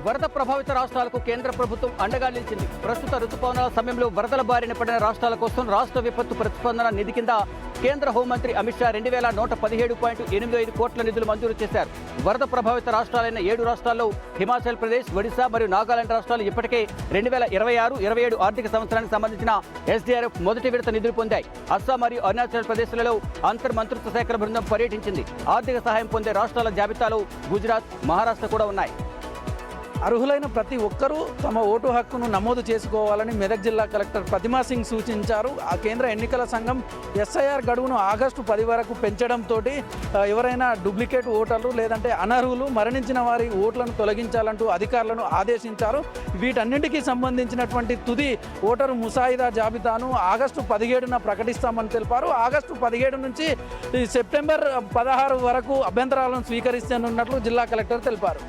వరద ప్రభావిత రాష్ట్రాలకు కేంద్ర ప్రభుత్వం అండగా నిలిచింది. ప్రస్తుత రుతుపవనాల సమయంలో వరదల బారిన పడిన రాష్ట్రాల కోసం రాష్ట్ర విపత్తు ప్రతిస్పందన నిధి కింద కేంద్ర హోంమంత్రి అమిత్ షా 2117.85 కోట్ల నిధులు మంజూరు చేశారు. వరద ప్రభావిత రాష్ట్రాలైన 7 రాష్ట్రాల్లో హిమాచల్ ప్రదేశ్, ఒడిశా మరియు నాగాలాండ్ రాష్ట్రాలు ఇప్పటికే 2026-27 ఆర్థిక సంవత్సరానికి సంబంధించిన ఎస్డీఆర్ఎఫ్ మొదటి విడత నిధులు పొందాయి. అస్సాం మరియు అరుణాచల్ ప్రదేశ్లలో అంతర్ మంత్రిత్వ శాఖల బృందం పర్యటించింది. ఆర్థిక సహాయం పొందే రాష్ట్రాల జాబితాలో గుజరాత్, మహారాష్ట్ర కూడా ఉన్నాయి. అర్హులైన ప్రతి ఒక్కరూ తమ ఓటు హక్కును నమోదు చేసుకోవాలని మెదక్ జిల్లా కలెక్టర్ ప్రతిమా సింగ్ సూచించారు. ఆ కేంద్ర ఎన్నికల సంఘం ఎస్ఐఆర్ గడువును ఆగస్టు 10 వరకు పెంచడంతో ఎవరైనా డూప్లికేట్ ఓటర్లు లేదంటే అనర్హులు మరణించిన వారి ఓట్లను తొలగించాలంటూ అధికారులను ఆదేశించారు. వీటన్నింటికీ సంబంధించినటువంటి తుది ఓటరు ముసాయిదా జాబితాను ఆగస్టు 17న ప్రకటిస్తామని తెలిపారు. ఆగస్టు 17 నుంచి సెప్టెంబర్ 16 వరకు అభ్యంతరాలను స్వీకరిస్తున్నట్లు జిల్లా కలెక్టర్ తెలిపారు.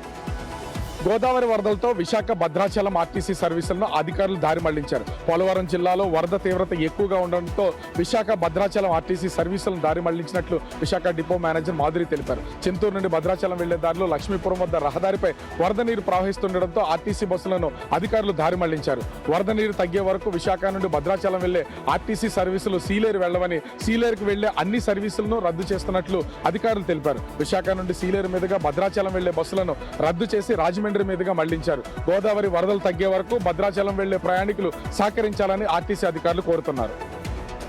గోదావరి వరదలతో విశాఖ భద్రాచలం ఆర్టీసీ సర్వీసులను అధికారులు దారి మళ్లించారు. పోలవరం జిల్లాలో వరద తీవ్రత ఎక్కువగా ఉండడంతో విశాఖ భద్రాచలం ఆర్టీసీ సర్వీసులను దారి మళ్లించినట్లు విశాఖ డిపో మేనేజర్ మాధురి తెలిపారు. చింతూరు నుండి భద్రాచలం వెళ్లే దారిలో లక్ష్మీపురం వద్ద రహదారిపై వరద నీరు ప్రవహిస్తుండటంతో ఆర్టీసీ బస్సులను అధికారులు దారి మళ్లించారు. వరద నీరు తగ్గే వరకు విశాఖ నుండి భద్రాచలం వెళ్లే ఆర్టీసీ సర్వీసులు సీలేరు వెళ్లవని, సీలేరుకు వెళ్లే అన్ని సర్వీసులను రద్దు చేస్తున్నట్లు అధికారులు తెలిపారు. విశాఖ నుండి సీలేరు మీదుగా భద్రాచలం వెళ్లే బస్సులను రద్దు చేసి రాజమండ్రి మీదుగా మళ్లించారు. గోదావరి వరదలు తగ్గే వరకు భద్రాచలం వెళ్లే ప్రయాణికులు సహకరించాలని ఆర్టీసీ అధికారులు కోరుతున్నారు.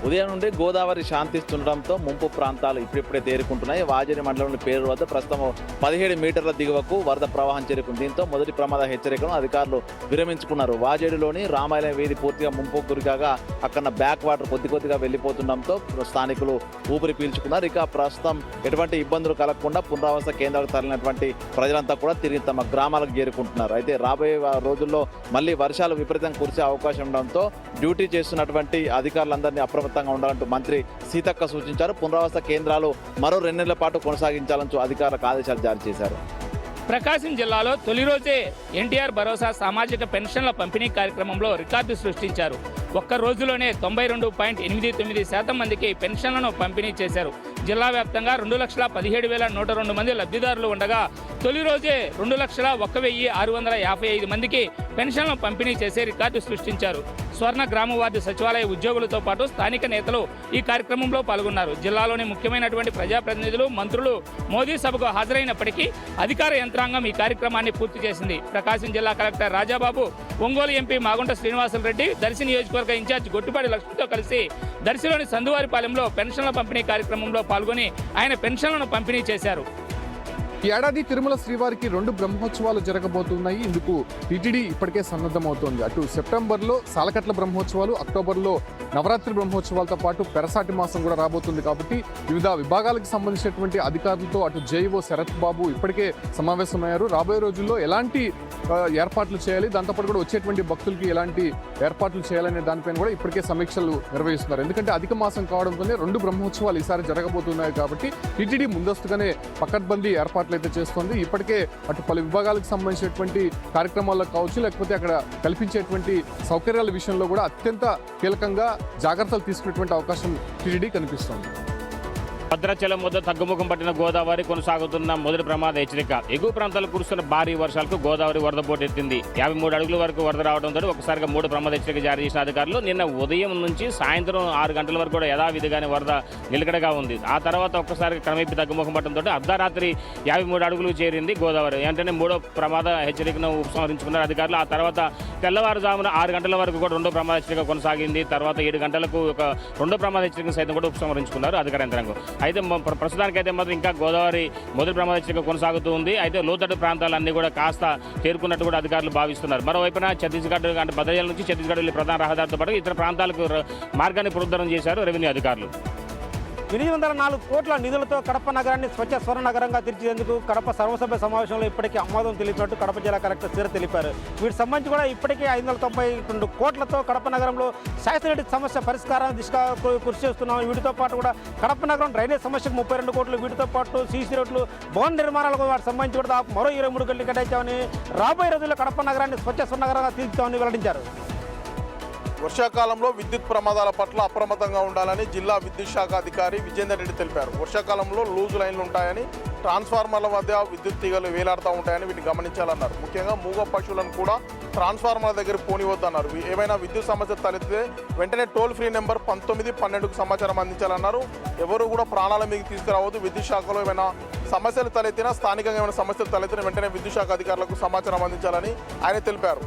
ఉదయం నుండి గోదావరి శాంతిస్తుండటంతో ముంపు ప్రాంతాలు ఇప్పుడిప్పుడే తేరుకుంటున్నాయి. వాజేడి మండలంలోని పేరు వద్ద ప్రస్తుతం 17 మీటర్ల దిగువకు వరద ప్రవాహం చేరుకుంది. దీంతో మొదటి ప్రమాద హెచ్చరికను అధికారులు విరమించుకున్నారు. వాజేడిలోని రామాయణ వీధి పూర్తిగా ముంపు గురికాగా అక్కడ బ్యాక్ వాటర్ కొద్దిగా వెళ్లిపోతుండటంతో స్థానికులు ఊపిరి పీల్చుకున్నారు. ఇక ప్రస్తుతం ఎటువంటి ఇబ్బందులు కలగకుండా పునరావాస కేంద్రాలకు తరలినటువంటి ప్రజలంతా కూడా తిరిగి తమ గ్రామాలకు చేరుకుంటున్నారు. అయితే రాబోయే రోజుల్లో మళ్ళీ వర్షాలు విపరీతంగా కురిసే అవకాశం ఉండడంతో డ్యూటీ చేస్తున్నటువంటి అధికారులందరినీ అప్రమత్తంగా ఉండాలంటూ మంత్రి సీతక్క సూచించారు. పునరావాస కేంద్రాలు మరో 2 నెలల పాటు కొనసాగించాలంటూ అధికారులకు ఆదేశాలు జారీ చేశారు. ప్రకాశం జిల్లాలో తొలి రోజే ఎన్టీఆర్ భరోసా సామాజిక పెన్షన్ల పంపిణీ కార్యక్రమంలో రికార్డు సృష్టించారు. ఒక్క రోజులోనే 92.89% మందికి పెన్షన్లను పంపిణీ చేశారు. జిల్లా వ్యాప్తంగా 2,17,102 మంది లబ్ధిదారులు ఉండగా తొలి రోజే 2,01,655 మందికి పెన్షన్లను పంపిణీ చేసి రికార్డు సృష్టించారు. స్వర్ణ గ్రామ వార్డు సచివాలయ ఉద్యోగులతో పాటు స్థానిక నేతలు ఈ కార్యక్రమంలో పాల్గొన్నారు. జిల్లాలోని ముఖ్యమైనటువంటి ప్రజాప్రతినిధులు, మంత్రులు మోదీ సభకు హాజరైనప్పటికీ అధికార యంత్రాంగం ఈ కార్యక్రమాన్ని పూర్తి చేసింది. ప్రకాశం జిల్లా కలెక్టర్ రాజాబాబు, ఒంగోలు ఎంపీ మాగుంట శ్రీనివాసులరెడ్డి, దర్శి నియోజకవర్గ ఇన్ఛార్జ్ గొట్టుపాటి లక్ష్మితో కలిసి దర్శిలోని సందువారిపాలెంలో పెన్షన్ల పంపిణీ కార్యక్రమంలో పాల్గొని ఆయన పెన్షన్లను పంపిణీ చేశారు. ఈ ఏడాది తిరుమల శ్రీవారికి 2 బ్రహ్మోత్సవాలు జరగబోతున్నాయి. ఇందుకు టీటీడీ ఇప్పటికే సన్నద్ధమవుతోంది. అటు సెప్టెంబర్లో సాలకట్ల బ్రహ్మోత్సవాలు, అక్టోబర్లో నవరాత్రి బ్రహ్మోత్సవాలతో పాటు పెరసాటి మాసం కూడా రాబోతుంది. కాబట్టి వివిధ విభాగాలకు సంబంధించినటువంటి అధికారులతో అటు జేఈఓ శరత్ బాబు ఇప్పటికే సమావేశమయ్యారు. రాబోయే రోజుల్లో ఎలాంటి ఏర్పాట్లు చేయాలి, దాంతోపాటు కూడా వచ్చేటువంటి భక్తులకి ఎలాంటి ఏర్పాట్లు చేయాలనే దానిపైన కూడా ఇప్పటికే సమీక్షలు నిర్వహిస్తున్నారు. ఎందుకంటే అధిక మాసం కావడంతోనే 2 బ్రహ్మోత్సవాలు ఈసారి జరగబోతున్నాయి. కాబట్టి టీటీడీ ముందస్తుగానే పకడ్బందీ ఏర్పాట్లు అయితే చేస్తోంది. ఇప్పటికే అటు పలు విభాగాలకు సంబంధించినటువంటి కార్యక్రమాల్లో కావచ్చు, లేకపోతే అక్కడ కల్పించేటువంటి సౌకర్యాల విషయంలో కూడా అత్యంత కీలకంగా జాగ్రత్తలు తీసుకునేటువంటి అవకాశం టీటీడీ కనిపిస్తోంది. భద్రాచలం వద్ద తగ్గుముఖం పట్టిన గోదావరి కొనసాగుతున్న మొదటి ప్రమాద హెచ్చరిక. ఎగువ ప్రాంతాలు కురుస్తున్న భారీ వర్షాలకు గోదావరి వరద పోటెత్తింది. 53 అడుగుల వరకు వరద రావడంతో ఒకసారిగా 3 ప్రమాద హెచ్చరిక జారీ చేసిన అధికారులు నిన్న ఉదయం నుంచి సాయంత్రం 6 గంటల వరకు కూడా యథావిధిగానే వరద నిలకడగా ఉంది. ఆ తర్వాత ఒక్కసారిగా క్రమేపీ తగ్గుముఖం పట్టడంతో అర్ధరాత్రి 53 అడుగులు చేరింది గోదావరి. వెంటనే 3వ ప్రమాద హెచ్చరికను ఉపసంహరించుకున్నారు అధికారులు. ఆ తర్వాత తెల్లవారుజామున 6 గంటల వరకు కూడా 2వ ప్రమాద హెచ్చరిక కొనసాగింది. తర్వాత 7 గంటలకు ఒక 2వ ప్రమాద హెచ్చరికను సైతం కూడా ఉపసంహరించుకున్నారు అధికార యంత్రాంగం. అయితే ప్రస్తుతానికైతే మాత్రం ఇంకా గోదావరి మొదటి ప్రమాద హెచ్చరిక కొనసాగుతూ ఉంది. అయితే లోతట్టు ప్రాంతాలన్నీ కూడా కాస్త చేరుకున్నట్టు కూడా అధికారులు భావిస్తున్నారు. మరోవైపున ఛత్తీస్గఢ్ అంటే భద్రాచలం నుంచి ఛత్తీస్గఢ్ వెళ్ళే ప్రధాన రహదారితో పాటు ఇతర ప్రాంతాలకు మార్గాన్ని పునరుద్ధరణ చేశారు రెవెన్యూ అధికారులు. 804 కోట్ల నిధులతో కడప నగరాన్ని స్వచ్ఛ స్వర్ణ నగరంగా తీర్చిదేందుకు కడప సర్వసభ్య సమావేశంలో ఇప్పటికీ ఆమోదం తెలిపినట్టు కడప జిల్లా కలెక్టర్ సీర తెలిపారు. వీటికి సంబంధించి కూడా ఇప్పటికే 592 కోట్లతో కడప నగరంలో శాస్త్రీయ సమస్య పరిష్కారాన్ని దిశగా కృషి చేస్తున్నాం. వీటితో పాటు కూడా కడప నగరం డ్రైనేజ్ సమస్యకు 32 కోట్లు, వీటితో పాటు సీసీ రోడ్లు, భవన నిర్మాణాలకు వాటికి సంబంధించి కూడా మరో 23 కోట్లు కేటాయించామని, రాబోయే రోజుల్లో కడప నగరాన్ని స్వచ్ఛ స్వర్ణ నగరంగా తీర్చామని వెల్లడించారు. వర్షాకాలంలో విద్యుత్ ప్రమాదాల పట్ల అప్రమత్తంగా ఉండాలని జిల్లా విద్యుత్ శాఖ అధికారి విజేందర్ రెడ్డి తెలిపారు. వర్షాకాలంలో లూజు లైన్లు ఉంటాయని, ట్రాన్స్ఫార్మర్ల మధ్య విద్యుత్ తీగలు వేలాడుతూ ఉంటాయని వీటిని గమనించాలన్నారు. ముఖ్యంగా మూగ పశువులను కూడా ట్రాన్స్ఫార్మర్ల దగ్గర పోనివద్దన్నారు. ఏమైనా విద్యుత్ సమస్య తలెత్తితే వెంటనే టోల్ ఫ్రీ నెంబర్ 1912కు సమాచారం అందించాలన్నారు. ఎవరు కూడా ప్రాణాల మీకు తీసుకురావద్దు. విద్యుత్ శాఖలో ఏమైనా సమస్యలు తలెత్తినా, స్థానికంగా ఏమైనా సమస్యలు తలెత్తినా వెంటనే విద్యుత్ శాఖ అధికారులకు సమాచారం అందించాలని ఆయన తెలిపారు.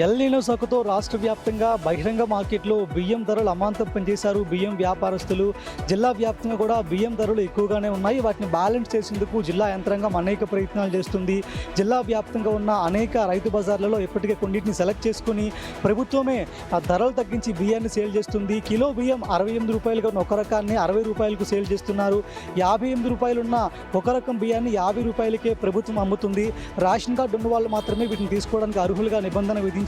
ఎల్నినో సాకుతో రాష్ట్ర వ్యాప్తంగా బహిరంగ మార్కెట్లో బియ్యం ధరలు అమాంతం పనిచేశారు బియ్యం వ్యాపారస్తులు. జిల్లా వ్యాప్తంగా కూడా బియ్యం ధరలు ఎక్కువగానే ఉన్నాయి. వాటిని బ్యాలెన్స్ చేసేందుకు జిల్లా యంత్రాంగం అనేక ప్రయత్నాలు చేస్తుంది. జిల్లా వ్యాప్తంగా ఉన్న అనేక రైతు బజార్లలో ఇప్పటికే కొన్నింటిని సెలెక్ట్ చేసుకుని ప్రభుత్వమే ఆ ధరలు తగ్గించి బియ్యాన్ని సేల్ చేస్తుంది. కిలో బియ్యం 68 రూపాయలుగా ఉన్న ఒక రకాన్ని 60 రూపాయలకు సేల్ చేస్తున్నారు. 58 రూపాయలు ఉన్న ఒక రకం బియ్యాన్ని 50 రూపాయలకే ప్రభుత్వం అమ్ముతుంది. రేషన్ కార్డు ఉన్న వాళ్ళు మాత్రమే వీటిని తీసుకోవడానికి అర్హులుగా నిబంధన విధించింది.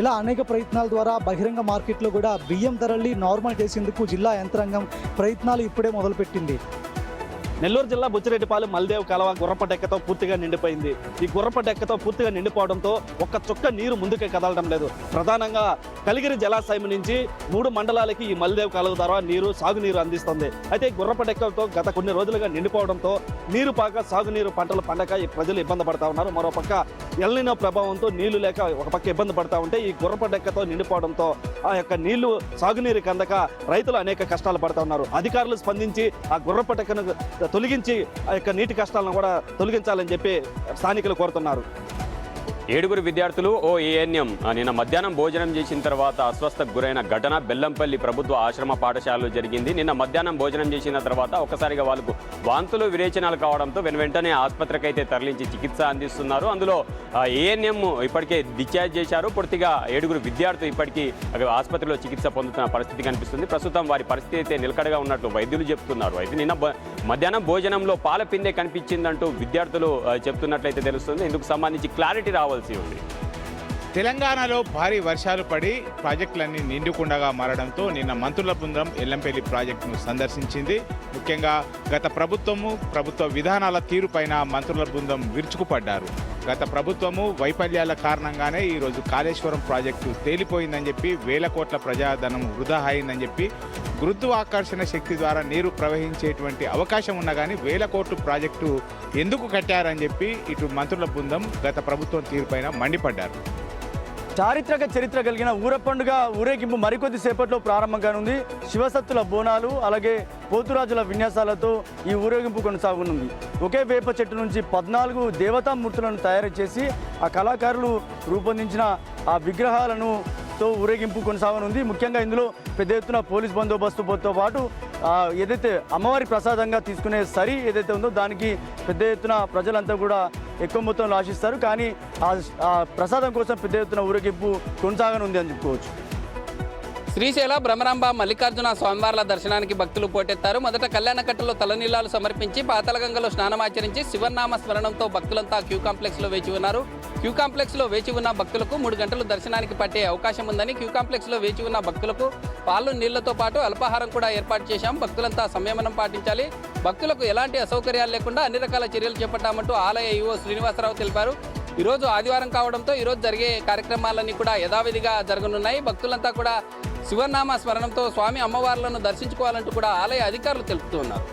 ఇలా అనేక ప్రయత్నాల ద్వారా బహిరంగ మార్కెట్లో కూడా బియ్యం ధరల్ని నార్మల్ చేసేందుకు జిల్లా యంత్రాంగం ప్రయత్నాలు ఇప్పుడే మొదలుపెట్టింది. నెల్లూరు జిల్లా బుచ్చిరెడ్డిపాలెం మల్దేవ్ కాలువ గుర్రప డెక్కతో పూర్తిగా నిండిపోయింది. ఈ గుర్రప డెక్కతో పూర్తిగా నిండిపోవడంతో ఒక్క చుక్క నీరు ముందుకే కదలడం లేదు. ప్రధానంగా కలిగిరి జలాశయం నుంచి 3 మండలాలకి ఈ మల్దేవ్ కాలువ ద్వారా సాగునీరు అందిస్తుంది. అయితే గుర్రప డెక్కతో గత కొన్ని రోజులుగా నిండిపోవడంతో నీరు పాక సాగునీరు పంటలు పండక ఈ ప్రజలు ఇబ్బంది పడతా ఉన్నారు. మరోపక్క ఎల్నినో ప్రభావంతో నీళ్లు లేక ఒక పక్క ఇబ్బంది పడతా ఉంటే ఈ గుర్రప డెక్కతో నిండిపోవడంతో ఆ యొక్క నీళ్లు సాగునీరు కందక రైతులు అనేక కష్టాలు పడతా ఉన్నారు. అధికారులు స్పందించి ఆ గుర్రప డెక్కను తొలగించి ఆ యొక్క నీటి కష్టాలను కూడా తొలగించాలని చెప్పి స్థానికులు కోరుతున్నారు. 7 విద్యార్థులు ఓ ఏఎన్ఎం నిన్న మధ్యాహ్నం భోజనం చేసిన తర్వాత అస్వస్థకు గురైన ఘటన బెల్లంపల్లి ప్రభుత్వ ఆశ్రమ పాఠశాలలో జరిగింది. నిన్న మధ్యాహ్నం భోజనం చేసిన తర్వాత ఒక్కసారిగా వాళ్ళకు వాంతులు విరేచనాలు కావడంతో వెంటనే ఆసుపత్రికి అయితే తరలించి చికిత్స అందిస్తున్నారు. అందులో ఏఎన్ఎం ఇప్పటికే డిశ్చార్జ్ చేశారు. పూర్తిగా 7 విద్యార్థులు ఇప్పటికీ ఆసుపత్రిలో చికిత్స పొందుతున్న పరిస్థితి కనిపిస్తుంది. ప్రస్తుతం వారి పరిస్థితి అయితే నిలకడగా ఉన్నట్లు వైద్యులు చెప్తున్నారు. అయితే నిన్న మధ్యాహ్నం భోజనంలో పాల పిందె కనిపించిందంటూ విద్యార్థులు చెప్తున్నట్లయితే తెలుస్తుంది. ఇందుకు సంబంధించి క్లారిటీ రావాలి. తెలంగాణలో భారీ వర్షాలు పడి ప్రాజెక్టులన్నీ నిండుకుండగా మారడంతో నిన్న మంత్రుల బృందం ఎల్లంపల్లి ప్రాజెక్టును సందర్శించింది. ముఖ్యంగా గత ప్రభుత్వ విధానాల తీరుపైన మంత్రుల బృందం విరుచుకుపడ్డారు. గత ప్రభుత్వము వైఫల్యాల కారణంగానే ఈరోజు కాళేశ్వరం ప్రాజెక్టు తేలిపోయిందని చెప్పి, వేల కోట్ల ప్రజాధనం వృధా అయిందని చెప్పి, గురుత్వాకర్షణ శక్తి ద్వారా నీరు ప్రవహించేటువంటి అవకాశం ఉన్నా కానీ 1000 కోట్ల ప్రాజెక్టు ఎందుకు కట్టారని చెప్పి ఇటు మంత్రుల బృందం గత ప్రభుత్వం తీరుపైన మండిపడ్డారు. చారిత్రక చరిత్ర కలిగిన ఊర పండుగ ఊరేగింపు మరికొద్ది సేపట్లో ప్రారంభం కానుంది. శివసత్తుల బోనాలు అలాగే పోతురాజుల విన్యాసాలతో ఈ ఊరేగింపు కొనసాగనుంది. ఒకే వేప చెట్టు నుంచి 14 దేవతామూర్తులను తయారు చేసి ఆ కళాకారులు రూపొందించిన ఆ విగ్రహాలను తో ఊరేగింపు కొనసాగనుంది. ముఖ్యంగా ఇందులో పెద్ద ఎత్తున పోలీస్ బందోబస్తుతో పాటు ఏదైతే అమ్మవారి ప్రసాదంగా తీసుకునే సరి ఏదైతే ఉందో దానికి పెద్ద ఎత్తున ప్రజలంతా కూడా ఎక్కువ మొత్తంలో ఆశిస్తారు. కానీ ఆ ప్రసాదం కోసం పెద్ద ఎత్తున ఊరేగింపు కొనసాగనుంది అని చెప్పుకోవచ్చు. శ్రీశైల భ్రమరాంబ మల్లికార్జున స్వామివార్ల దర్శనానికి భక్తులు పోటెత్తారు. మొదట కళ్యాణకట్టలో తలనీలాలు సమర్పించి పాతాళగంగలో స్నానమాచరించి శివనామ స్మరణంతో భక్తులంతా క్యూ కాంప్లెక్స్లో వేచి ఉన్నారు. క్యూ కాంప్లెక్స్లో వేచి ఉన్న భక్తులకు 3 గంటలు దర్శనానికి పట్టే అవకాశం ఉందని క్యూ కాంప్లెక్స్లో వేచి ఉన్న భక్తులకు పాలు నీళ్లతో పాటు అల్పాహారం కూడా ఏర్పాటు చేశాం. భక్తులంతా సంయమనం పాటించాలి. భక్తులకు ఎలాంటి అసౌకర్యాలు లేకుండా అన్ని రకాల చర్యలు చేపట్టామంటూ ఆలయ ఈవో శ్రీనివాసరావు తెలిపారు. ఈరోజు ఆదివారం కావడంతో ఈరోజు జరిగే కార్యక్రమాలన్నీ కూడా యథావిధిగా జరగనున్నాయి. భక్తులంతా కూడా శివనామ స్మరణంతో స్వామి అమ్మవార్లను దర్శించుకోవాలంటూ కూడా ఆలయ అధికారులు తెలుపుతూ ఉన్నారు.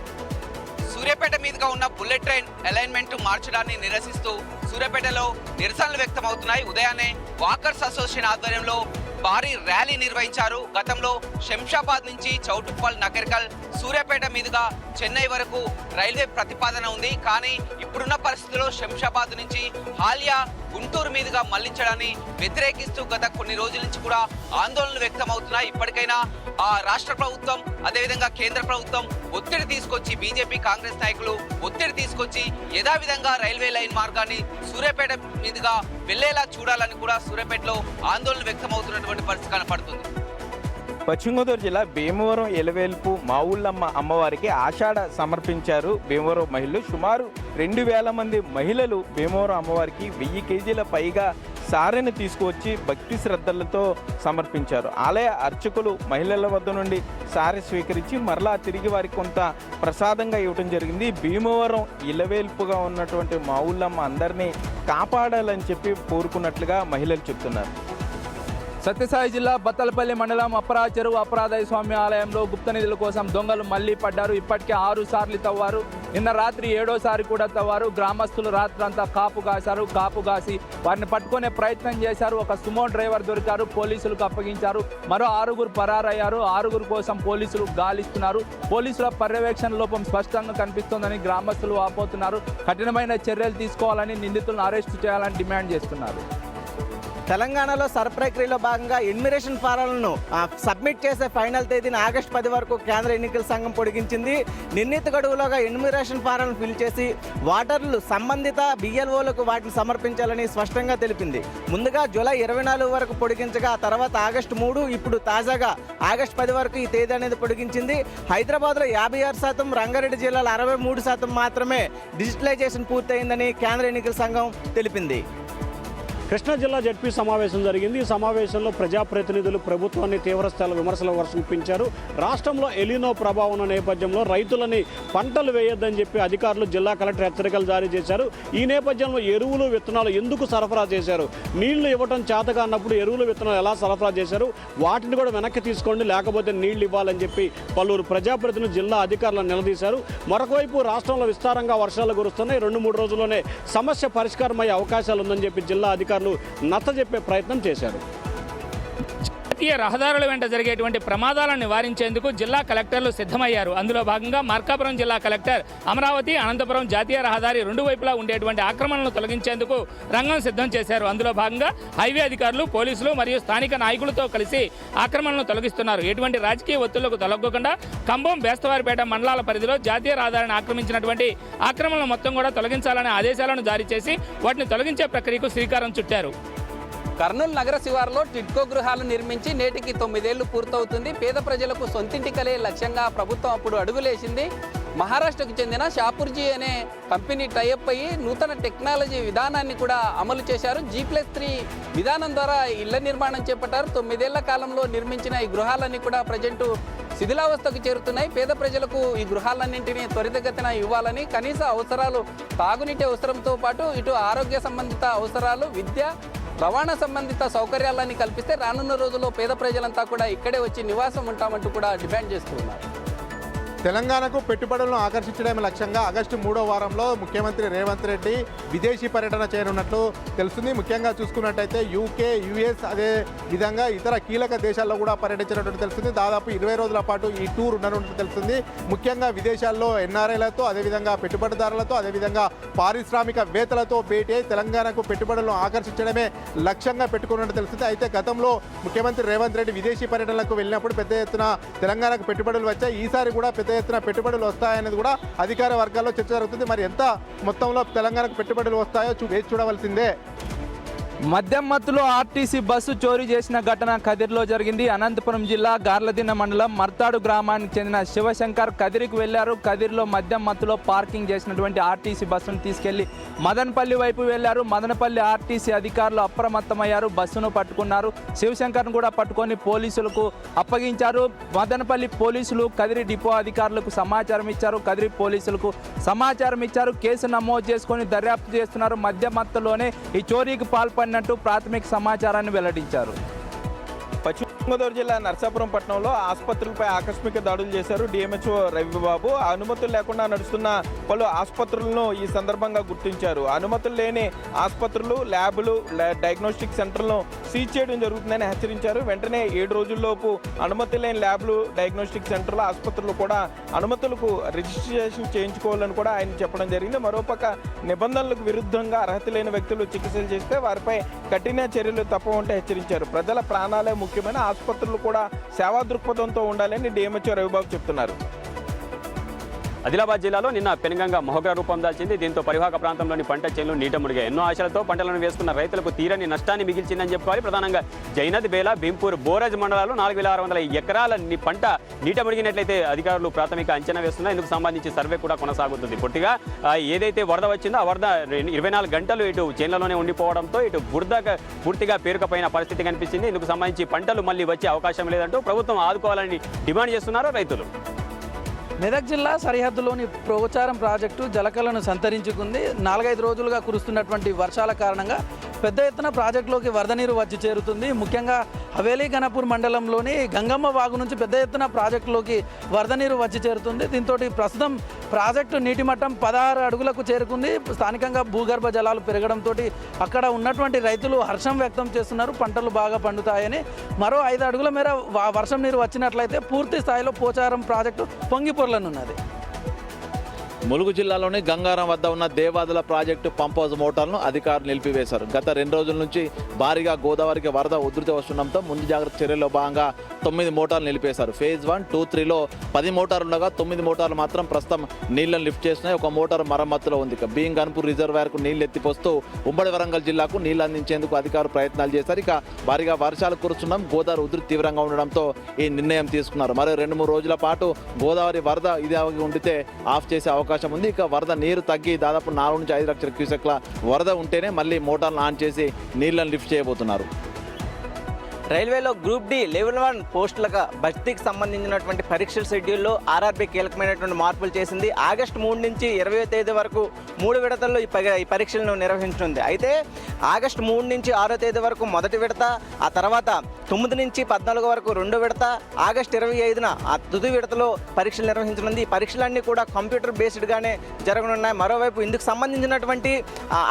సూర్యాపేట మీదుగా ఉన్న బుల్లెట్ ట్రైన్ అలైన్మెంట్ మార్చడాన్ని నిరసిస్తూ సూర్యాపేటలో నిరసనలు వ్యక్తమవుతున్నాయి. ఉదయాన్నే వాకర్స్ అసోసియేషన్ ఆధ్వర్యంలో భారీ ర్యాలీ నిర్వహించారు. గతంలో శంషాబాద్ నుంచి చౌటుప్పల్, నకరికల్, సూర్యాపేట మీదుగా చెన్నై వరకు రైల్వే ప్రతిపాదన ఉంది. కానీ ఇప్పుడున్న పరిస్థితుల్లో శంషాబాద్ నుంచి హాలియా, గుంటూరు మీదుగా మళ్లించడాన్ని వ్యతిరేకిస్తూ గత కొన్ని రోజుల నుంచి కూడా ఆందోళనలు వ్యక్తమవుతున్నాయి. ఇప్పటికైనా రాష్ట్ర ప్రభుత్వం అదేవిధంగా కేంద్ర ప్రభుత్వం ఒత్తిడి తీసుకొచ్చి, బీజేపీ కాంగ్రెస్ నాయకులు ఒత్తిడి తీసుకొచ్చి యథావిధంగా రైల్వే లైన్ మార్గాన్ని సూర్యాపేట మీదుగా వెళ్లేలా చూడాలని కూడా సూర్యాపేటలో ఆందోళన వ్యక్తమవుతున్నటువంటి పరిస్థితి కనపడుతుంది. పశ్చిమ గోదావరి జిల్లా భీమవరం ఎలవేల్పు మావుళ్ళమ్మ అమ్మవారికి ఆషాఢ సమర్పించారు భీమవరం మహిళలు. సుమారు 2000 మంది మహిళలు భీమవరం అమ్మవారికి 1000 కేజీల పైగా సారెను తీసుకువచ్చి భక్తి శ్రద్ధలతో సమర్పించారు. ఆలయ అర్చకులు మహిళల వద్ద నుండి సారె స్వీకరించి మరలా తిరిగి వారికి కొంత ప్రసాదంగా ఇవ్వడం జరిగింది. భీమవరం ఇలవేల్పుగా ఉన్నటువంటి మావుళ్ళమ్మ అందరినీ కాపాడాలని చెప్పి కోరుకున్నట్లుగా మహిళలు చెప్తున్నారు. సత్యసాయి జిల్లా బత్తలపల్లి మండలం అపరా చెరువు అపరాధయ్య స్వామి ఆలయంలో గుప్త నిధుల కోసం దొంగలు మళ్లీ పడ్డారు. ఇప్పటికే 6 సార్లు తవ్వారు. నిన్న రాత్రి 7వ కూడా తవ్వారు. గ్రామస్తులు రాత్రంతా కాపు కాసి వారిని పట్టుకునే ప్రయత్నం చేశారు. ఒక సుమో డ్రైవర్ దొరికారు, పోలీసులకు అప్పగించారు. మరో 6 పరారయ్యారు. 6 కోసం పోలీసులు గాలిస్తున్నారు. పోలీసుల పర్యవేక్షణ లోపం స్పష్టంగా కనిపిస్తోందని గ్రామస్తులు వాపోతున్నారు. కఠినమైన చర్యలు తీసుకోవాలని, నిందితులను అరెస్టు చేయాలని డిమాండ్ చేస్తున్నారు. తెలంగాణలో సర్ప్రక్రియలో భాగంగా ఎన్యుమరేషన్ ఫారాలను సబ్మిట్ చేసే ఫైనల్ తేదీని ఆగస్టు 10 వరకు కేంద్ర ఎన్నికల సంఘం పొడిగించింది. నిర్ణీత గడువులోగా ఎన్యుమరేషన్ ఫారాలను ఫిల్ చేసి ఓటర్లు సంబంధిత బిఎల్ఓలకు వాటిని సమర్పించాలని స్పష్టంగా తెలిపింది. ముందుగా జూలై 24 వరకు పొడిగించగా తర్వాత ఆగస్టు 3, ఇప్పుడు తాజాగా ఆగస్టు 10 వరకు ఈ తేదీ అనేది పొడిగించింది. హైదరాబాద్లో 56%, రంగారెడ్డి జిల్లాలో 63% మాత్రమే డిజిటలైజేషన్ పూర్తయిందని కేంద్ర ఎన్నికల సంఘం తెలిపింది. కృష్ణా జిల్లా జడ్పీ సమావేశం జరిగింది. ఈ సమావేశంలో ప్రజాప్రతినిధులు ప్రభుత్వాన్ని తీవ్రస్థాయిలో విమర్శలు వర్షించారు. రాష్ట్రంలో ఎలినో ప్రభావం ఉన్న నేపథ్యంలో రైతులని పంటలు వేయొద్దని చెప్పి అధికారులు జిల్లా కలెక్టర్ హెచ్చరికలు జారీ చేశారు. ఈ నేపథ్యంలో ఎరువులు విత్తనాలు ఎందుకు సరఫరా చేశారు, నీళ్లు ఇవ్వడం చేతగా అన్నప్పుడు ఎరువులు విత్తనాలు ఎలా సరఫరా చేశారు, వాటిని కూడా వెనక్కి తీసుకోండి, లేకపోతే నీళ్లు ఇవ్వాలని చెప్పి పలువురు ప్రజాప్రతినిధులు జిల్లా అధికారులను నిలదీశారు. మరొకవైపు రాష్ట్రంలో విస్తారంగా వర్షాలు కురుస్తున్నాయి. 2-3 రోజుల్లోనే సమస్య పరిష్కారం అయ్యే అవకాశాలు ఉందని చెప్పి జిల్లా అధికారులు నచ్చజెప్పే ప్రయత్నం చేశారు. జాతీయ రహదారుల వెంట జరిగేటువంటి ప్రమాదాలను నివారించేందుకు జిల్లా కలెక్టర్లు సిద్ధమయ్యారు. అందులో భాగంగా మార్కాపురం జిల్లా కలెక్టర్ అమరావతి, అనంతపురం జాతీయ రహదారి 2 వైపులా ఉండేటువంటి ఆక్రమణలను తొలగించేందుకు రంగం సిద్ధం చేశారు. అందులో భాగంగా హైవే అధికారులు, పోలీసులు మరియు స్థానిక నాయకులతో కలిసి ఆక్రమణలను తొలగిస్తున్నారు. ఎటువంటి రాజకీయ ఒత్తిళ్లకు తొలగకుండా ఖమ్మం, బేస్తవారిపేట మండలాల పరిధిలో జాతీయ రహదారిని ఆక్రమించినటువంటి ఆక్రమణలు మొత్తం కూడా తొలగించాలనే ఆదేశాలను జారీ చేసి వాటిని తొలగించే ప్రక్రియకు శ్రీకారం చుట్టారు. కర్నూలు నగర శివారులో టిడ్కో గృహాలు నిర్మించి నేటికి 9 ఏళ్లు పూర్తవుతుంది. పేద ప్రజలకు సొంతింటి కలే లక్ష్యంగా ప్రభుత్వం అప్పుడు అడుగులేసింది. మహారాష్ట్రకు చెందిన షాపూర్జీ అనే కంపెనీ టైఅప్ అయ్యి నూతన టెక్నాలజీ విధానాన్ని కూడా అమలు చేశారు. G+3 విధానం ద్వారా ఇళ్ల నిర్మాణం చేపట్టారు. 9 ఏళ్ల కాలంలో నిర్మించిన ఈ గృహాలన్నీ కూడా ప్రజెంటు శిథిలావస్థకు చేరుతున్నాయి. పేద ప్రజలకు ఈ గృహాలన్నింటినీ త్వరితగతిన ఇవ్వాలని, కనీస అవసరాలు తాగునీటి అవసరంతో పాటు ఇటు ఆరోగ్య సంబంధిత అవసరాలు, విద్య, రవాణా సంబంధిత సౌకర్యాలన్నీ కల్పిస్తే రానున్న రోజుల్లో పేద ప్రజలంతా కూడా ఇక్కడే వచ్చి నివాసం ఉంటామంటూ కూడా డిమాండ్ చేస్తున్నారు. తెలంగాణకు పెట్టుబడులను ఆకర్షించడమే లక్ష్యంగా ఆగస్టు 3వ వారంలో ముఖ్యమంత్రి రేవంత్ రెడ్డి విదేశీ పర్యటన చేయనున్నట్లు తెలుస్తుంది. ముఖ్యంగా చూసుకున్నట్టయితే UK, US అదే విధంగా ఇతర కీలక దేశాల్లో కూడా పర్యటించినట్టు తెలుస్తుంది. దాదాపు 20 రోజుల పాటు ఈ టూర్ ఉండనున్నట్టు తెలుస్తుంది. ముఖ్యంగా విదేశాల్లో NRIలతో, అదేవిధంగా పెట్టుబడిదారులతో, అదేవిధంగా పారిశ్రామికవేత్తలతో భేటీ అయి తెలంగాణకు పెట్టుబడులను ఆకర్షించడమే లక్ష్యంగా పెట్టుకున్నట్టు తెలుస్తుంది. అయితే గతంలో ముఖ్యమంత్రి రేవంత్ రెడ్డి విదేశీ పర్యటనలకు వెళ్ళినప్పుడు పెద్ద ఎత్తున తెలంగాణకు పెట్టుబడులు వచ్చాయి. ఈసారి కూడా పెద్ద ఎత్తున పెట్టుబడులు వస్తాయనేది కూడా అధికార వర్గాల్లో చర్చ జరుగుతుంది. మరి ఎంత మొత్తంలో తెలంగాణకు పెట్టుబడులు వస్తాయో వేచి చూడవలసిందే. మద్యం మత్తులో ఆర్టీసీ బస్సు చోరీ చేసిన ఘటన కదిరిలో జరిగింది. అనంతపురం జిల్లా గార్లదిన్న మండలం మర్తాడు గ్రామానికి చెందిన శివశంకర్ కదిరికి వెళ్లారు. కదిరిలో మద్యం మత్తులో పార్కింగ్ చేసినటువంటి ఆర్టీసీ బస్సును తీసుకెళ్లి మదనపల్లి వైపు వెళ్లారు. మదనపల్లి ఆర్టీసీ అధికారులు అప్రమత్తమయ్యారు, బస్సును పట్టుకున్నారు. శివశంకర్ను కూడా పట్టుకొని పోలీసులకు అప్పగించారు. మదనపల్లి పోలీసులు కదిరి డిపో అధికారులకు సమాచారం ఇచ్చారు. కదిరి పోలీసులకు సమాచారం ఇచ్చారు. కేసు నమోదు చేసుకొని దర్యాప్తు చేస్తున్నారు. మద్యం మత్తులోనే ఈ చోరీకి పాల్పడినట్టు ప్రాథమిక సమాచారాన్ని వెల్లడించారు. పశ్చిమ గోదావరి జిల్లా నర్సాపురం పట్టణంలో ఆసుపత్రులపై ఆకస్మిక దాడులు చేశారు డిఎంహెచ్ఓ రవిబాబు. అనుమతులు లేకుండా నడుస్తున్న పలు ఆసుపత్రులను ఈ సందర్భంగా గుర్తించారు. అనుమతులు లేని ఆసుపత్రులు, ల్యాబులు, డయాగ్నోస్టిక్ సెంటర్లను సీజ్ చేయడం జరుగుతుందని హెచ్చరించారు. వెంటనే 7 రోజుల్లోపు అనుమతి లేని ల్యాబ్లు, డయాగ్నోస్టిక్ సెంటర్లు, ఆసుపత్రులు కూడా అనుమతులకు రిజిస్ట్రేషన్ చేయించుకోవాలని కూడా ఆయన చెప్పడం జరిగింది. మరోపక్క నిబంధనలకు విరుద్ధంగా అర్హత లేని వ్యక్తులు చికిత్సలు చేస్తే వారిపై కఠిన చర్యలు తప్పవంటే హెచ్చరించారు. ప్రజల ప్రాణాలే ముఖ్యమైన ఆసుపత్రులు కూడా సేవా దృక్పథంతో ఉండాలని డిఎంహెచ్ఓ రవిబాబు చెప్తున్నారు. ఆదిలాబాద్ జిల్లాలో నిన్న పెనుగంగ మహోగ్ర రూపం దాల్చింది. దీంతో పరివాహక ప్రాంతంలోని పంట చేనులు నీట మునిగాయి. ఎన్నో ఆశలతో పంటలను వేసుకున్న రైతులకు తీరని నష్టాన్ని మిగిల్చిందని చెప్పుకోవాలి. ప్రధానంగా జైనద్, బేలా, భీంపూర్, బోరాజ్ మండలాల్లో 4600 ఎకరాల పంట నీట మునిగినట్లయితే అధికారులు ప్రాథమిక అంచనా వేస్తున్నారు. ఇందుకు సంబంధించి సర్వే కూడా కొనసాగుతుంది. పూర్తిగా ఏదైతే వరద వచ్చిందో ఆ వరద 24 గంటలు ఇటు చేన్లలోనే ఉండిపోవడంతో ఇటు బురద పూర్తిగా పేరుకపోయిన పరిస్థితి కనిపించింది. ఇందుకు సంబంధించి పంటలు మళ్ళీ వచ్చే అవకాశం లేదంటూ ప్రభుత్వం ఆదుకోవాలని డిమాండ్ చేస్తున్నారు రైతులు. మెదక్ జిల్లా సరిహద్దులోని పోచారం ప్రాజెక్టు జలకలను సంతరించుకుంది. 4-5 రోజులుగా కురుస్తున్నటువంటి వర్షాల కారణంగా పెద్ద ఎత్తున ప్రాజెక్టులోకి వరద నీరు వచ్చి చేరుతుంది. ముఖ్యంగా హవేలీ ఘనపూర్ మండలంలోని గంగమ్మ వాగు నుంచి పెద్ద ఎత్తున ప్రాజెక్టులోకి వరద నీరు వచ్చి చేరుతుంది. దీంతో ప్రస్తుతం ప్రాజెక్టు నీటి మట్టం 16 అడుగులకు చేరుకుంది. స్థానికంగా భూగర్భ జలాలు పెరగడంతో అక్కడ ఉన్నటువంటి రైతులు హర్షం వ్యక్తం చేస్తున్నారు. పంటలు బాగా పండుతాయని. మరో 5 అడుగుల మేర వర్షం నీరు వచ్చినట్లయితే పూర్తి స్థాయిలో పోచారం ప్రాజెక్టు పొంగిపొర్లనున్నది. ములుగు జిల్లాలోని గంగారం వద్ద ఉన్న దేవాదుల ప్రాజెక్టు పంప్ హౌస్ మోటార్లను అధికారులు నిలిపివేశారు. గత 2 రోజుల నుంచి భారీగా గోదావరికి వరద ఉధృతి వస్తుండటంతో ముందు జాగ్రత్త చర్యల్లో భాగంగా 9 మోటార్లు నిలిపేశారు. ఫేజ్ 1, 2, 3లో 10 మోటార్లు ఉండగా 9 మోటార్లు మాత్రం ప్రస్తుతం నీళ్లను లిఫ్ట్ చేస్తున్నాయి. ఒక మోటార్ మరమ్మతులో ఉంది. బీయింగ్ గన్పూర్ రిజర్వాయర్కు నీళ్లు ఎత్తిపోస్తూ ఉమ్మడి వరంగల్ జిల్లాకు నీళ్లు అందించేందుకు అధికారులు ప్రయత్నాలు చేశారు. ఇక భారీగా వర్షాలు కురుస్తున్నాం. గోదావరి ఉధృతి తీవ్రంగా ఉండడంతో ఈ నిర్ణయం తీసుకున్నారు. మరో 2-3 రోజుల పాటు గోదావరి వరద ఇది ఉండితే ఆఫ్ చేసే అవకాశం ఉంది. ఇక వరద నీరు తగ్గి దాదాపు 4 నుంచి 5 లక్షల క్యూసెక్ల వరద ఉంటేనే మళ్ళీ మోటార్లను ఆన్ చేసి నీళ్లను లిఫ్ట్ చేయబోతున్నారు. రైల్వేలో గ్రూప్ డి లెవెల్ 1 పోస్టులకు భర్తీకి సంబంధించినటువంటి పరీక్షల షెడ్యూల్లో ఆర్ఆర్బీ కీలకమైనటువంటి మార్పులు చేసింది. ఆగస్టు 3 నుంచి 20వ తేదీ వరకు 3 విడతల్లో ఈ పరీక్షలను నిర్వహించనుంది. అయితే ఆగస్టు 3 నుంచి 6వ తేదీ వరకు మొదటి విడత, ఆ తర్వాత 9 నుంచి 14 వరకు 2వ విడత, ఆగస్టు 25న ఆ తుది విడతలో పరీక్షలు నిర్వహించనుంది. ఈ పరీక్షలన్నీ కూడా కంప్యూటర్ బేస్డ్గానే జరగనున్నాయి. మరోవైపు ఇందుకు సంబంధించినటువంటి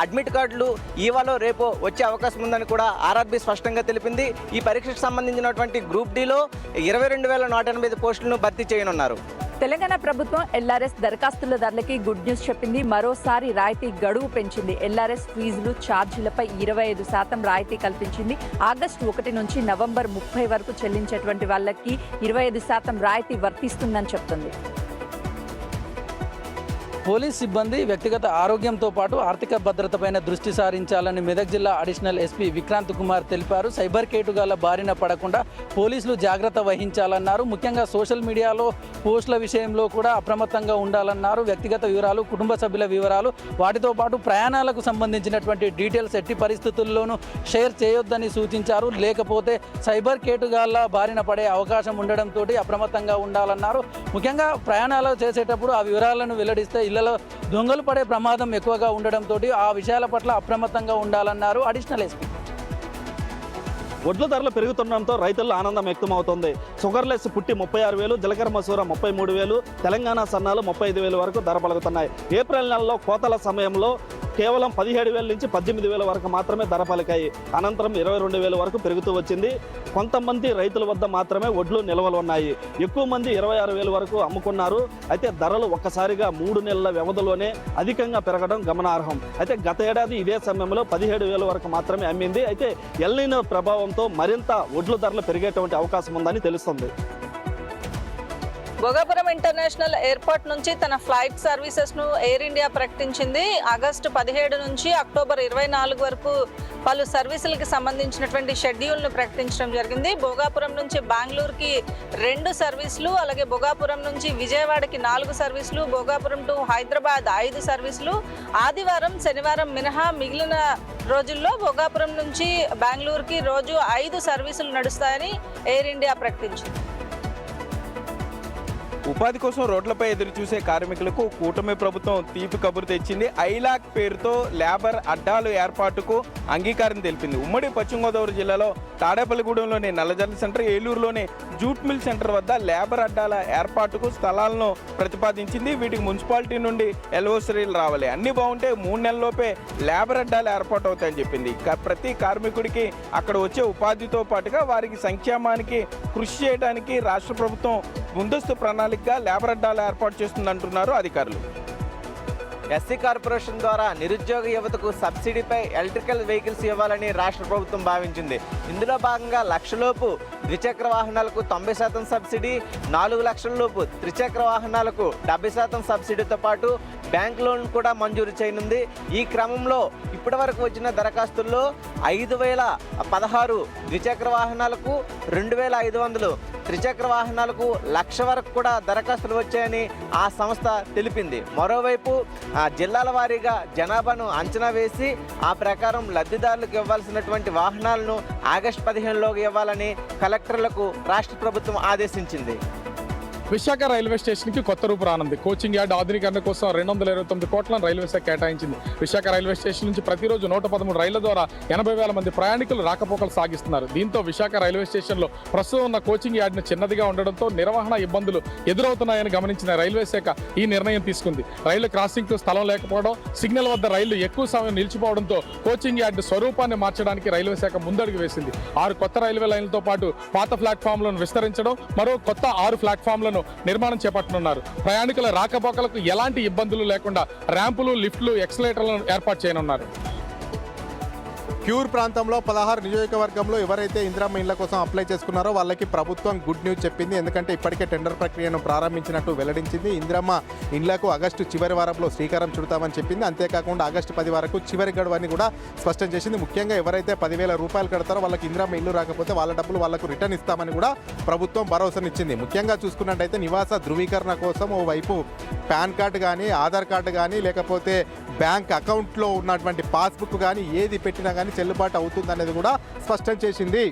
అడ్మిట్ కార్డులు ఇవాళ రేపో వచ్చే అవకాశం ఉందని కూడా ఆర్ఆర్బీ స్పష్టంగా తెలిపింది. ఈ పరీక్షకు సంబంధించినటువంటి గ్రూప్ డిలో 22,180 పోస్టులను భర్తీ చేయనున్నారు. తెలంగాణ ప్రభుత్వం ఎల్ఆర్ఎస్ దరఖాస్తుల ధరలకి గుడ్ న్యూస్ చెప్పింది. మరోసారి రాయితీ గడువు పెంచింది. ఎల్ఆర్ఎస్ ఫీజులు ఛార్జీలపై 25% రాయితీ కల్పించింది. ఆగస్టు 1 నుంచి నవంబర్ 30 వరకు చెల్లించేటువంటి వాళ్ళకి 25% రాయితీ వర్తిస్తుందని చెప్తుంది. పోలీస్ సిబ్బంది వ్యక్తిగత ఆరోగ్యంతో పాటు ఆర్థిక భద్రతపైన దృష్టి సారించాలని మెదక్ జిల్లా అడిషనల్ ఎస్పీ విక్రాంత్ కుమార్ తెలిపారు. సైబర్ కేటుగాల బారిన పడకుండా పోలీసులు జాగ్రత్త వహించాలన్నారు. ముఖ్యంగా సోషల్ మీడియాలో పోస్టుల విషయంలో కూడా అప్రమత్తంగా ఉండాలన్నారు. వ్యక్తిగత వివరాలు, కుటుంబ సభ్యుల వివరాలు, వాటితో పాటు ప్రయాణాలకు సంబంధించినటువంటి డీటెయిల్స్ ఎట్టి పరిస్థితుల్లోనూ షేర్ చేయొద్దని సూచించారు. లేకపోతే సైబర్ కేటుగాల బారిన పడే అవకాశం ఉండడంతో అప్రమత్తంగా ఉండాలన్నారు. ముఖ్యంగా ప్రయాణాలు చేసేటప్పుడు ఆ వివరాలను వెల్లడిస్తే ఇళ్లలో దొంగలు పడే ప్రమాదం ఎక్కువగా ఉండడంతో ఆ విషయాల పట్ల అప్రమత్తంగా ఉండాలన్నారు అడిషనల్ ఎస్పీ. వడ్ల ధరలు పెరుగుతుండడంతో రైతుల్లో ఆనందం వ్యక్తమవుతోంది. షుగర్లెస్ పుట్టి 36,000, జీలకర్ర మసూర 33,000, తెలంగాణ సన్నాలు 35,000 వరకు ధర పలుకుతున్నాయి. ఏప్రిల్ నెలలో కోతల సమయంలో కేవలం 17,000 నుంచి 18,000 వరకు మాత్రమే ధర పలికాయి. అనంతరం 22,000 వరకు పెరుగుతూ వచ్చింది. కొంతమంది రైతుల వద్ద మాత్రమే వడ్లు నిల్వలు ఉన్నాయి. ఎక్కువ మంది 26,000 వరకు అమ్ముకున్నారు. అయితే ధరలు ఒక్కసారిగా 3 నెలల వ్యవధిలోనే అధికంగా పెరగడం గమనార్హం. అయితే గత ఏడాది ఇదే సమయంలో 17,000 వరకు మాత్రమే అమ్మింది. అయితే ఎల్నినో ప్రభావంతో మరింత వడ్లు ధరలు పెరిగేటువంటి అవకాశం ఉందని తెలుస్తుంది. భోగాపురం ఇంటర్నేషనల్ ఎయిర్పోర్ట్ నుంచి తన ఫ్లైట్ సర్వీసెస్ను ఎయిర్ ఇండియా ప్రకటించింది. ఆగస్టు 17 నుంచి అక్టోబర్ 24 వరకు పలు సర్వీసులకు సంబంధించినటువంటి షెడ్యూల్ను ప్రకటించడం జరిగింది. భోగాపురం నుంచి బెంగళూరుకి 2 సర్వీసులు, అలాగే భోగాపురం నుంచి విజయవాడకి 4 సర్వీసులు, భోగాపురం టు హైదరాబాద్ 5 సర్వీసులు. ఆదివారం, శనివారం మినహా మిగిలిన రోజుల్లో భోగాపురం నుంచి బెంగళూరుకి రోజు 5 సర్వీసులు నడుస్తాయని ఎయిర్ ఇండియా ప్రకటించింది. ఉపాధి కోసం రోడ్లపై ఎదురు చూసే కార్మికులకు కూటమి ప్రభుత్వం తీపి కబురు తెచ్చింది. ఐలాక్ పేరుతో లేబర్ అడ్డాలు ఏర్పాటుకు అంగీకారం తెలిపింది. ఉమ్మడి పశ్చిమ గోదావరి జిల్లాలో తాడేపల్లిగూడెంలోని నల్లజల్ల సెంటర్, ఏలూరులోని జూట్ మిల్ సెంటర్ వద్ద లేబర్ అడ్డాల ఏర్పాటుకు స్థలాలను ప్రతిపాదించింది. వీటికి మున్సిపాలిటీ నుండి ఎల్ఓసీలు రావాలి. అన్ని బాగుంటే 3 నెలల్లోపే లేబర్ అడ్డాలు ఏర్పాటు అవుతాయని చెప్పింది. ప్రతి కార్మికుడికి అక్కడ వచ్చే ఉపాధితో పాటుగా వారికి సంక్షేమానికి కృషి చేయడానికి రాష్ట్ర ప్రభుత్వం ముందస్తు ప్రణాళికగా లేబర్ అడ్డాలు ఏర్పాటు చేస్తుందంటున్నారు అధికారులు. ఎస్సీ కార్పొరేషన్ ద్వారా నిరుద్యోగ యువతకు సబ్సిడీపై ఎలక్ట్రికల్ వెహికల్స్ ఇవ్వాలని రాష్ట్ర ప్రభుత్వం భావించింది. ఇందులో భాగంగా 1,00,000 లోపు ద్విచక్ర వాహనాలకు 90% సబ్సిడీ, 4 లక్షల లోపు త్రిచక్ర వాహనాలకు 70% సబ్సిడీతో పాటు బ్యాంక్ లోన్ కూడా మంజూరు చేయనుంది. ఈ క్రమంలో ఇప్పటివరకు వచ్చిన దరఖాస్తుల్లో 5,016 ద్విచక్ర వాహనాలకు, 2,500 త్రిచక్ర వాహనాలకు, 1,00,000 వరకు కూడా దరఖాస్తులు వచ్చాయని ఆ సంస్థ తెలిపింది. మరోవైపు జిల్లాల వారీగా జనాభాను అంచనా వేసి ఆ ప్రకారం లబ్ధిదారులకు ఇవ్వాల్సినటువంటి వాహనాలను ఆగస్టు 15లోకి ఇవ్వాలని కలెక్టర్లకు రాష్ట్ర ప్రభుత్వం ఆదేశించింది. విశాఖ రైల్వే స్టేషన్కి కొత్త రూపు రానుంది. కోచింగ్ యార్డ్ ఆధునీకరణ కోసం 229 కోట్లను రైల్వే శాఖ కేటాయించింది. విశాఖ రైల్వే స్టేషన్ నుంచి ప్రతిరోజు 113 రైళ్ల ద్వారా 80,000 మంది ప్రయాణికులు రాకపోకలు సాగిస్తున్నారు. దీంతో విశాఖ రైల్వే స్టేషన్లో ప్రస్తుతం ఉన్న కోచింగ్ యార్డ్ను చిన్నదిగా ఉండడంతో నిర్వహణ ఇబ్బందులు ఎదురవుతున్నాయని గమనించిన రైల్వే శాఖ ఈ నిర్ణయం తీసుకుంది. రైలు క్రాసింగ్కు స్థలం లేకపోవడం, సిగ్నల్ వద్ద రైళ్లు ఎక్కువ సమయం నిలిచిపోవడంతో కోచింగ్ యార్డు స్వరూపాన్ని మార్చడానికి రైల్వే శాఖ ముందడుగు వేసింది. 6 కొత్త రైల్వే లైన్లతో పాటు పాత ప్లాట్ఫామ్లను విస్తరించడం, మరో కొత్త 6 ప్లాట్ఫామ్లను నిర్మాణం చేపట్టనున్నారు. ప్రయాణికుల రాకపోకలకు ఎలాంటి ఇబ్బందులు లేకుండా ర్యాంపులు, లిఫ్ట్లు, ఎక్సలేటర్లను ఏర్పాటు చేయనున్నారు. క్యూర్ ప్రాంతంలో 16 నియోజకవర్గంలో ఎవరైతే ఇందిరమ్మ ఇళ్ల కోసం అప్లై చేసుకున్నారో వాళ్ళకి ప్రభుత్వం గుడ్ న్యూస్ చెప్పింది. ఎందుకంటే ఇప్పటికే టెండర్ ప్రక్రియను ప్రారంభించినట్టు వెల్లడించింది. ఇందిరమ్మ ఇళ్లకు ఆగస్టు చివరి వారంలో శ్రీకారం చుడతామని చెప్పింది. అంతేకాకుండా ఆగస్టు 10 వరకు చివరి గడువని కూడా స్పష్టం చేసింది. ముఖ్యంగా ఎవరైతే 10,000 రూపాయలు కడతారో వాళ్ళకి ఇందిరమ్మ ఇల్లు రాకపోతే వాళ్ళ డబ్బులు వాళ్ళకు రిటర్న్ ఇస్తామని కూడా ప్రభుత్వం భరోసానిచ్చింది. ముఖ్యంగా చూసుకున్నట్టయితే నివాస ధృవీకరణ కోసం ఓవైపు పాన్ కార్డు కానీ, ఆధార్ కార్డు కానీ, లేకపోతే బ్యాంక్ అకౌంట్లో ఉన్నటువంటి పాస్బుక్ కానీ ఏది పెట్టినా కానీ చెల్లుబాటు అవుతుందనేది కూడా స్పష్టం చేసింది.